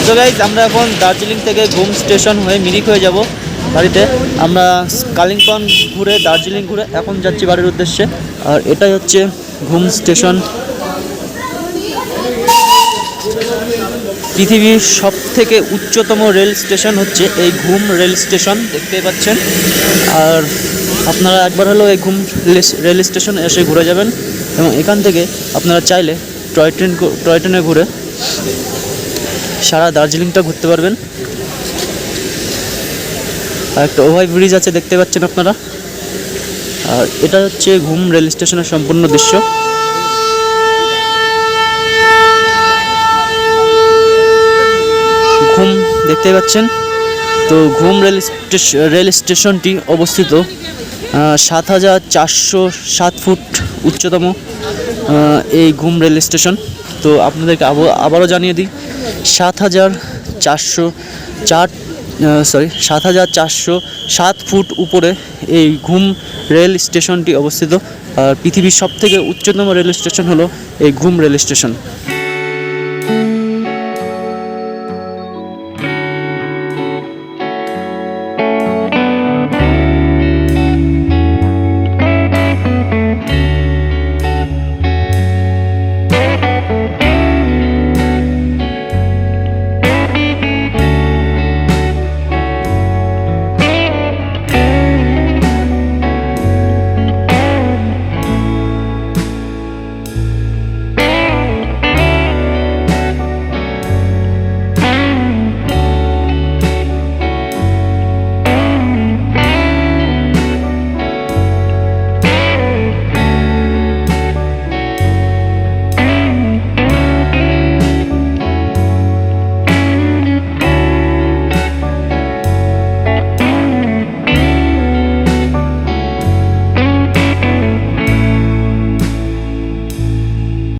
তো গাইজ আমরা এখন দার্জিলিং থেকে ঘুম স্টেশন হয়ে মিরিক হয়ে যাব বাড়িতে। আমরা কালিম্পং ঘুরে দার্জিলিং ঘুরে এখন যাচ্ছি বাড়ির উদ্দেশ্যে। আর এটাই হচ্ছে ঘুম স্টেশন। পৃথিবীর সবথেকে উচ্চতম রেল স্টেশন হচ্ছে এই ঘুম রেল স্টেশন, দেখতেই পাচ্ছেন। আর আপনারা একবার হলেও এই ঘুম রেল স্টেশন এসে ঘুরে যাবেন এবং এখান থেকে আপনারা চাইলে টয় ট্রেনে ঘুরে সারা দার্জিলিংটা ঘুরতে পারবেন। আর একটা ওভার ব্রিজ আছে, দেখতে পাচ্ছেন আপনারা। আর এটা হচ্ছে ঘুম রেল স্টেশনের সম্পূর্ণ দৃশ্য। ঘুম দেখতে পাচ্ছেন। তো ঘুম রেল স্টেশনটি অবস্থিত ৭,৪০৭ ফুট উচ্চতম এই ঘুম রেল স্টেশন। তো আপনাদেরকে আবারও জানিয়ে দিই, ৭,৪০৭ ফুট উপরে এই ঘুম রেল স্টেশনটি অবস্থিত। আর পৃথিবীর সবথেকে উচ্চতম রেল স্টেশন হলো এই ঘুম রেল স্টেশন।